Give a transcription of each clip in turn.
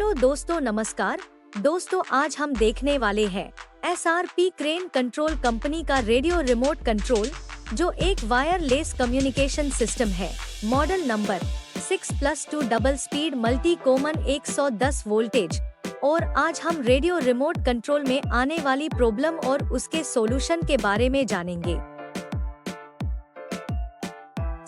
Hello दोस्तों, नमस्कार दोस्तों। आज हम देखने वाले हैं SRP क्रेन कंट्रोल कंपनी का रेडियो रिमोट कंट्रोल, जो एक वायरलेस कम्युनिकेशन सिस्टम है। Model number 6+2 double speed multi common 110 voltage. और आज हम रेडियो रिमोट कंट्रोल में आने वाली प्रॉब्लम और उसके सॉल्यूशन के बारे में जानेंगे।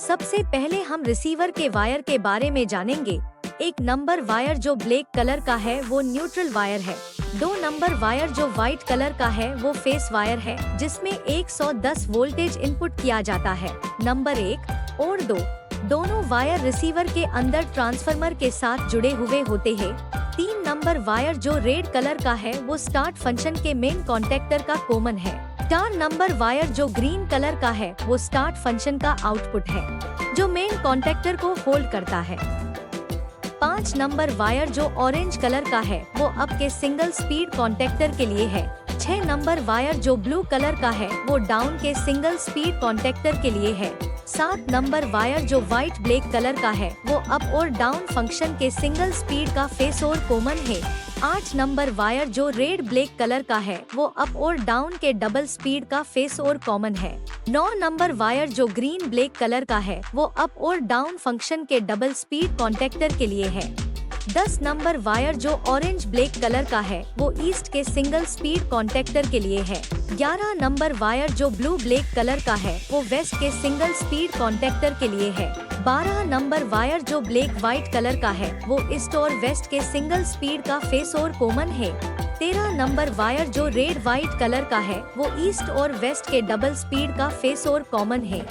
सबसे पहले हम रिसीवर के वायर के बारे में जानेंगे। एक नंबर वायर जो ब्लैक कलर का है वो न्यूट्रल वायर है। 2 नंबर वायर जो व्हाइट कलर का है वो फेस वायर है, जिसमें 110 वोल्टेज इनपुट किया जाता है। नंबर 1 और 2 दोनों वायर रिसीवर के अंदर ट्रांसफार्मर के साथ जुड़े हुए होते हैं। 3 नंबर वायर जो रेड कलर का है वो स्टार्ट फंक्शन के मेन कॉन्टेक्टर का कॉमन है। 4 नंबर वायर जो ग्रीन कलर का है वो स्टार्ट फंक्शन का आउटपुट है, जो मेन कॉन्टेक्टर को होल्ड करता है। 5 नंबर वायर जो ऑरेंज कलर का है वो अप के सिंगल स्पीड कॉन्टेक्टर के लिए है। 6 नंबर वायर जो ब्लू कलर का है वो डाउन के सिंगल स्पीड कॉन्टेक्टर के लिए है। 7 नंबर वायर जो व्हाइट ब्लैक कलर का है वो अप और डाउन फंक्शन के सिंगल स्पीड का फेस और कॉमन है। 8 नंबर वायर जो रेड ब्लैक कलर का है वो अप और डाउन के डबल स्पीड का फेस और कॉमन है। 9 नंबर वायर जो ग्रीन ब्लैक कलर का है वो अप और डाउन फंक्शन के डबल स्पीड कॉन्टेक्टर के लिए है। 10 नंबर वायर जो ऑरेंज ब्लैक कलर का है वो ईस्ट के सिंगल स्पीड कॉन्टेक्टर के लिए है। 11 नंबर वायर जो ब्लू ब्लैक कलर का है वो वेस्ट के सिंगल स्पीड कॉन्टेक्टर के लिए है। 12 नंबर वायर जो ब्लैक व्हाइट कलर का है वो ईस्ट और वेस्ट के सिंगल स्पीड का फेस और कॉमन है। 13 नंबर वायर जो रेड व्हाइट कलर का है वो ईस्ट और वेस्ट के डबल स्पीड का फेस और कॉमन है।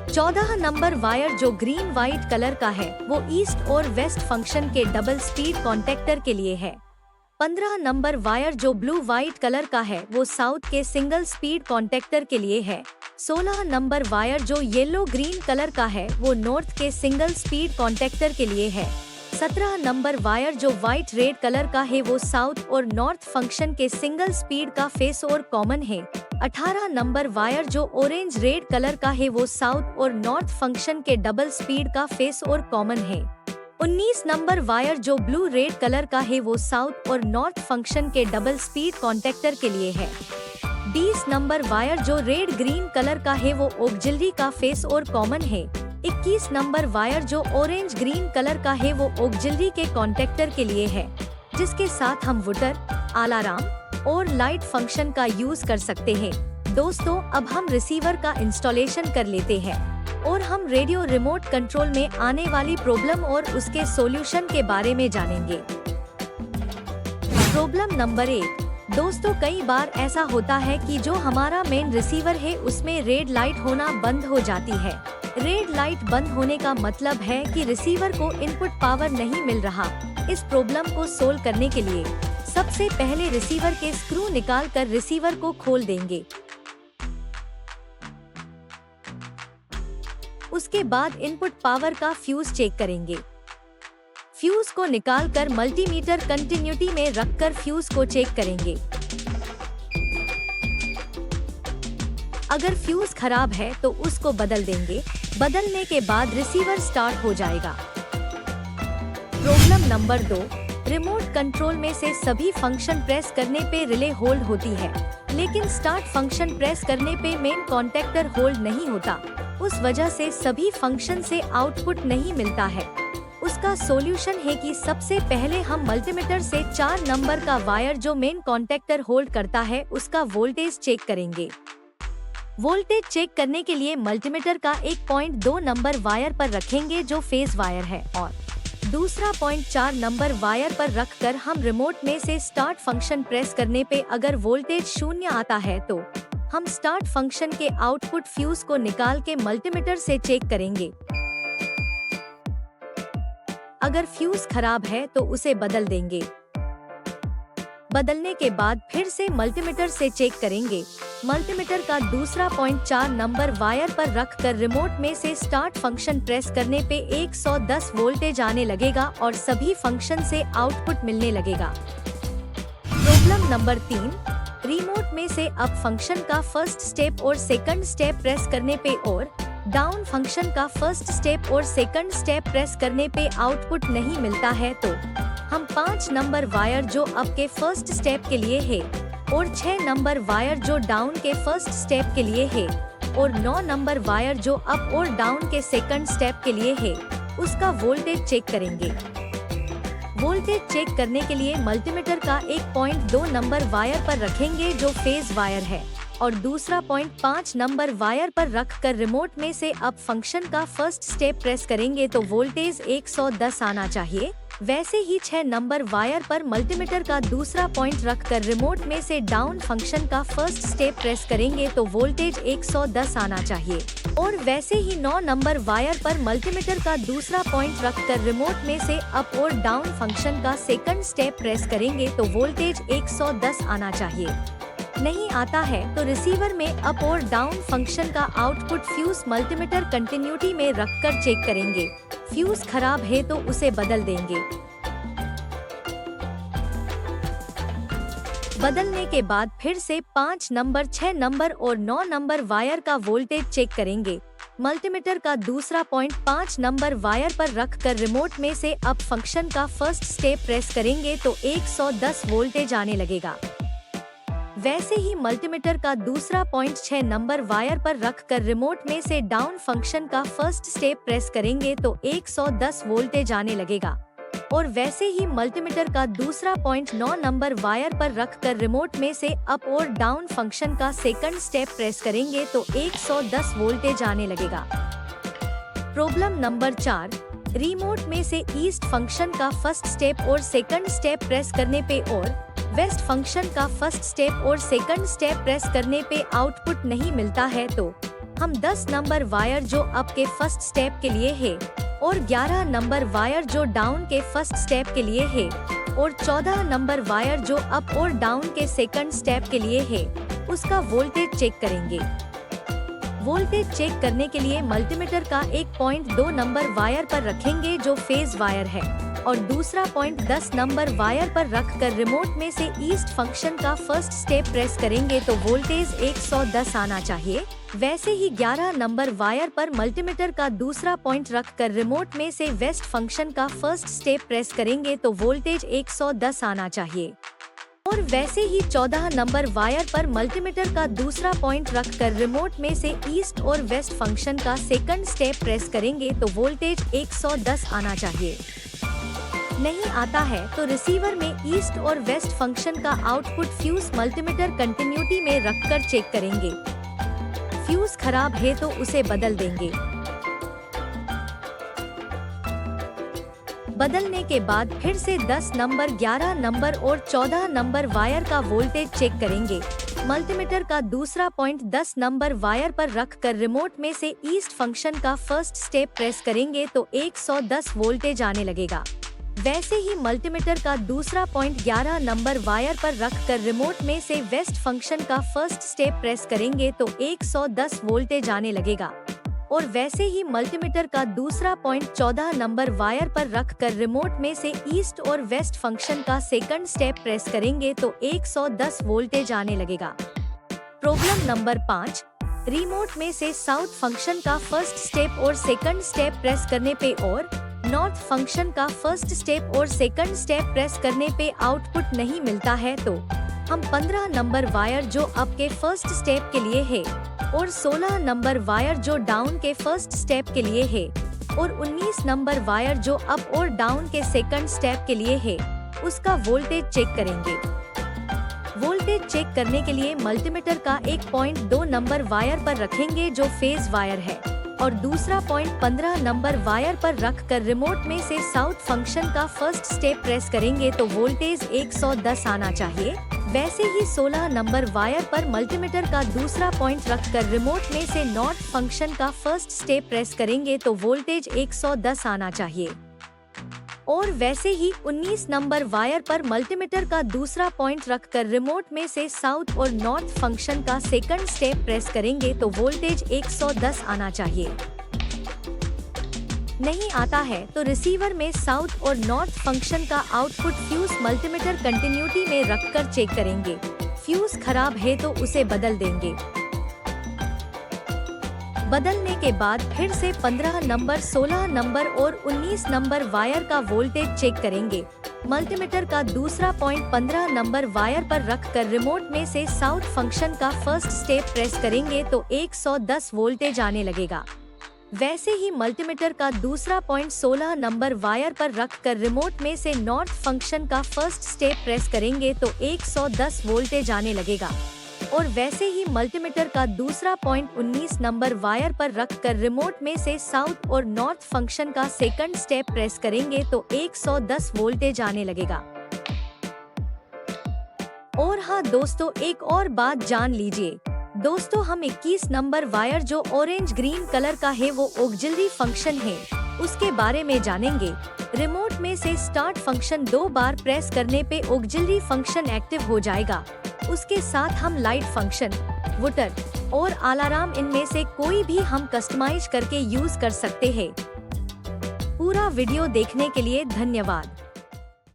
14 नंबर वायर जो ग्रीन व्हाइट कलर का है वो ईस्ट और वेस्ट फंक्शन के डबल स्पीड कॉन्टेक्टर के लिए है। 15 नंबर वायर जो ब्लू व्हाइट कलर का है वो साउथ के सिंगल स्पीड कॉन्टेक्टर के लिए है। 16 नंबर वायर जो येलो ग्रीन कलर का है वो नॉर्थ के सिंगल स्पीड कॉन्टेक्टर के लिए है। 17 नंबर वायर जो व्हाइट रेड कलर का है वो साउथ और नॉर्थ फंक्शन के सिंगल स्पीड का फेस और कॉमन है। 18 नंबर वायर जो ऑरेंज रेड कलर का है वो साउथ और नॉर्थ फंक्शन के डबल स्पीड का फेस और कॉमन है। 19 नंबर वायर जो ब्लू रेड कलर का है वो साउथ और नॉर्थ फंक्शन के डबल स्पीड कॉन्टेक्टर के लिए है। 20 नंबर वायर जो रेड ग्रीन कलर का है वो ऑक्सिलरी का फेस और कॉमन है। 21 नंबर वायर जो ऑरेंज ग्रीन कलर का है वो ऑक्सिलरी के कॉन्टेक्टर के लिए है, जिसके साथ हम वुटर, अलार्म और लाइट फंक्शन का यूज कर सकते हैं। दोस्तों, अब हम रिसीवर का इंस्टॉलेशन कर लेते हैं और हम रेडियो रिमोट कंट्रोल में आने वाली प्रॉब्लम और उसके सॉल्यूशन के बारे में जानेंगे। Problem number 1। दोस्तों, कई बार ऐसा होता है कि जो हमारा मेन रिसीवर है उसमें रेड लाइट होना बंद हो जाती है। रेड लाइट बंद होने का मतलब है कि रिसीवर को इनपुट पावर नहीं मिल रहा। इस प्रॉब्लम को सोल्व करने के लिए सबसे पहले रिसीवर के स्क्रू निकालकर रिसीवर को खोल देंगे। उसके बाद इनपुट पावर का फ्यूज चेक करेंगे। फ्यूज को निकालकर मल्टीमीटर कंटिन्यूटी में रखकर फ्यूज को चेक करेंगे। अगर फ्यूज खराब है तो उसको बदल देंगे। बदलने के बाद रिसीवर स्टार्ट हो जाएगा। Problem number 2। रिमोट कंट्रोल में से सभी फंक्शन प्रेस करने पे रिले होल्ड होती है, लेकिन स्टार्ट फंक्शन प्रेस करने पे मेन कॉन्टेक्टर होल्ड नहीं होता। उस वजह से सभी फंक्शन से आउटपुट नहीं मिलता है। उसका सॉल्यूशन है कि सबसे पहले हम मल्टीमीटर से 4 नंबर का वायर जो मेन कॉन्टेक्टर होल्ड करता है उसका वोल्टेज चेक करेंगे। वोल्टेज चेक करने के लिए मल्टीमीटर का 1.2 नंबर वायर पर रखेंगे जो फेज वायर है, और दूसरा 0.4 नंबर वायर पर रखकर हम रिमोट में से स्टार्ट फंक्शन प्रेस करने पे अगर वोल्टेज 0 आता है तो हम स्टार्ट फंक्शन के आउटपुट फ्यूज को निकाल के मल्टीमीटर से चेक करेंगे। अगर फ्यूज खराब है तो उसे बदल देंगे। बदलने के बाद फिर से मल्टीमीटर से चेक करेंगे। मल्टीमीटर का दूसरा 0.4 नंबर वायर पर रखकर रिमोट में से स्टार्ट फंक्शन प्रेस करने पे 110 वोल्टेज आने लगेगा और सभी फंक्शन से आउटपुट मिलने लगेगा। Problem number 3। रिमोट में से अप फंक्शन का फर्स्ट स्टेप और सेकंड स्टेप प्रेस करने पे और डाउन फंक्शन का फर्स्ट स्टेप और सेकंड स्टेप प्रेस करने पे आउटपुट नहीं मिलता है तो हम 5 नंबर वायर जो अप के फर्स्ट स्टेप के लिए है और 6 नंबर वायर जो डाउन के फर्स्ट स्टेप के लिए है और 9 नंबर वायर जो अप और डाउन के सेकंड स्टेप के लिए है, उसका वोल्टेज चेक करेंगे। वोल्टेज चेक करने के लिए मल्टीमीटर का एक पॉइंट 2 नंबर वायर पर रखेंगे जो फेज वायर है और दूसरा पॉइंट 5 नंबर वायर पर रखकर रिमोट में से अप फंक्शन का फर्स्ट स्टेप प्रेस करेंगे तो वोल्टेज 110 आना चाहिए। वैसे ही 6 नंबर वायर पर मल्टीमीटर का दूसरा पॉइंट रखकर रिमोट में से डाउन फंक्शन का फर्स्ट स्टेप प्रेस करेंगे तो वोल्टेज 110 आना चाहिए। और वैसे ही 9 नंबर वायर पर मल्टीमीटर का दूसरा पॉइंट रखकर रिमोट में से अप और डाउन फंक्शन का सेकंड स्टेप प्रेस करेंगे तो वोल्टेज 110 आना चाहिए। नहीं आता है तो रिसीवर में अप और डाउन फंक्शन का आउटपुट फ्यूज मल्टीमीटर कंटिन्यूटी में रखकर चेक करेंगे। फ्यूज खराब है तो उसे बदल देंगे। बदलने के बाद फिर से 5 नंबर, 6 नंबर और 9 नंबर वायर का वोल्टेज चेक करेंगे। मल्टीमीटर का दूसरा पॉइंट 5 नंबर वायर पर रखकर रिमोट में से अप फंक्शन का फर्स्ट स्टेप प्रेस करेंगे तो 110 वोल्टेज आने लगेगा। वैसे ही मल्टीमीटर का दूसरा पॉइंट 6 नंबर वायर पर रखकर रिमोट में से डाउन फंक्शन का फर्स्ट स्टेप प्रेस करेंगे तो 110 वोल्टेज आने लगेगा। और वैसे ही मल्टीमीटर का दूसरा पॉइंट 9 नंबर वायर पर रखकर रिमोट में से अप और डाउन फंक्शन का सेकंड स्टेप प्रेस करेंगे तो 110 वोल्टेज आने लगेगा। प्रॉब्लम नंबर 4, रिमोट में से ईस्ट फंक्शन का फर्स्ट स्टेप और सेकंड स्टेप प्रेस करने पे और वेस्ट फंक्शन का फर्स्ट स्टेप और सेकंड स्टेप प्रेस करने पे आउटपुट नहीं मिलता है तो हम 10 नंबर वायर जो अप के फर्स्ट स्टेप के लिए है और 11 नंबर वायर जो डाउन के फर्स्ट स्टेप के लिए है और 14 नंबर वायर जो अप और डाउन के सेकंड स्टेप के लिए है, उसका वोल्टेज चेक करेंगे। वोल्टेज चेक करने के लिए मल्टीमीटर का एक पॉइंट 2 नंबर वायर पर रखेंगे जो फेज वायर है और दूसरा पॉइंट 10 नंबर वायर पर रखकर रिमोट में से ईस्ट फंक्शन का फर्स्ट स्टेप प्रेस करेंगे तो वोल्टेज 110 आना चाहिए। वैसे ही 11 नंबर वायर पर मल्टीमीटर का दूसरा पॉइंट रखकर रिमोट में से वेस्ट फंक्शन का फर्स्ट स्टेप प्रेस करेंगे तो वोल्टेज 110 आना चाहिए। और वैसे ही 14 नंबर वायर पर मल्टीमीटर का दूसरा पॉइंट रखकर रिमोट में से ईस्ट और वेस्ट फंक्शन का सेकंड स्टेप प्रेस करेंगे तो वोल्टेज 110 आना चाहिए। नहीं आता है तो रिसीवर में ईस्ट और वेस्ट फंक्शन का आउटपुट फ्यूज मल्टीमीटर कंटिन्यूटी में रखकर चेक करेंगे। फ्यूज खराब है तो उसे बदल देंगे। बदलने के बाद फिर से 10 नंबर, 11 नंबर और 14 नंबर वायर का वोल्टेज चेक करेंगे। मल्टीमीटर का दूसरा पॉइंट 10 नंबर वायर पर रखकर रिमोट में से ईस्ट फंक्शन का फर्स्ट स्टेप प्रेस करेंगे तो 110 वोल्टेज आने लगेगा। वैसे ही मल्टीमीटर का दूसरा पॉइंट 11 नंबर वायर पर रखकर रिमोट में से वेस्ट फंक्शन का फर्स्ट स्टेप प्रेस करेंगे तो 110 वोल्टेज आने लगेगा। और वैसे ही मल्टीमीटर का दूसरा पॉइंट 14 नंबर वायर पर रखकर रिमोट में से ईस्ट और वेस्ट फंक्शन का सेकंड स्टेप प्रेस करेंगे तो 110 वोल्टेज आने लगेगा। प्रॉब्लम नंबर 5, रिमोट में से साउथ फंक्शन का फर्स्ट स्टेप और सेकंड स्टेप प्रेस करने पे और नॉर्थ फंक्शन का फर्स्ट स्टेप और सेकंड स्टेप प्रेस करने पे आउटपुट नहीं मिलता है तो हम 15 नंबर वायर जो अप के फर्स्ट स्टेप के लिए है और 16 नंबर वायर जो डाउन के फर्स्ट स्टेप के लिए है और 19 नंबर वायर जो अप और डाउन के सेकंड स्टेप के लिए है, उसका वोल्टेज चेक करेंगे। वोल्टेज चेक करने के लिए मल्टीमीटर का एक पॉइंट 2 नंबर वायर पर रखेंगे जो फेज वायर है और दूसरा पॉइंट 15 नंबर वायर पर रखकर रिमोट में से साउथ फंक्शन का फर्स्ट स्टेप प्रेस करेंगे तो वोल्टेज 110 आना चाहिए। वैसे ही 16 नंबर वायर पर मल्टीमीटर का दूसरा पॉइंट रखकर रिमोट में से नॉर्थ फंक्शन का फर्स्ट स्टेप प्रेस करेंगे तो वोल्टेज 110 आना चाहिए। और वैसे ही 19 नंबर वायर पर मल्टीमीटर का दूसरा पॉइंट रखकर रिमोट में से साउथ और नॉर्थ फंक्शन का सेकंड स्टेप प्रेस करेंगे तो वोल्टेज 110 आना चाहिए। नहीं आता है तो रिसीवर में साउथ और नॉर्थ फंक्शन का आउटपुट फ्यूज मल्टीमीटर कंटिन्यूटी में रखकर चेक करेंगे। फ्यूज खराब है तो उसे बदल देंगे। बदलने के बाद फिर से 15 नंबर, 16 नंबर और 19 नंबर वायर का वोल्टेज चेक करेंगे। मल्टीमीटर का दूसरा पॉइंट 15 नंबर वायर पर रखकर रिमोट में से साउथ फंक्शन का फर्स्ट स्टेप प्रेस करेंगे तो 110 वोल्टेज आने लगेगा। वैसे ही मल्टीमीटर का दूसरा पॉइंट 16 नंबर वायर पर रखकर रिमोट में से नॉर्थ फंक्शन का फर्स्ट स्टेप प्रेस करेंगे तो 110 वोल्टेज आने लगेगा। और वैसे ही मल्टीमीटर का दूसरा पॉइंट 19 नंबर वायर पर रखकर रिमोट में से साउथ और नॉर्थ फंक्शन का सेकंड स्टेप प्रेस करेंगे तो 110 वोल्टेज आने लगेगा। और हाँ दोस्तों, एक और बात जान लीजिए दोस्तों, हम 21 नंबर वायर जो ऑरेंज ग्रीन कलर का है वो ऑक्सिलरी फंक्शन है, उसके बारे में जानेंगे। रिमोट में से स्टार्ट फंक्शन 2 बार प्रेस करने पे ऑक्सिलरी फंक्शन एक्टिव हो जाएगा। उसके साथ हम लाइट फंक्शन, वुटर और अलार्म इनमें से कोई भी हम कस्टमाइज करके यूज कर सकते हैं। पूरा वीडियो देखने के लिए धन्यवाद।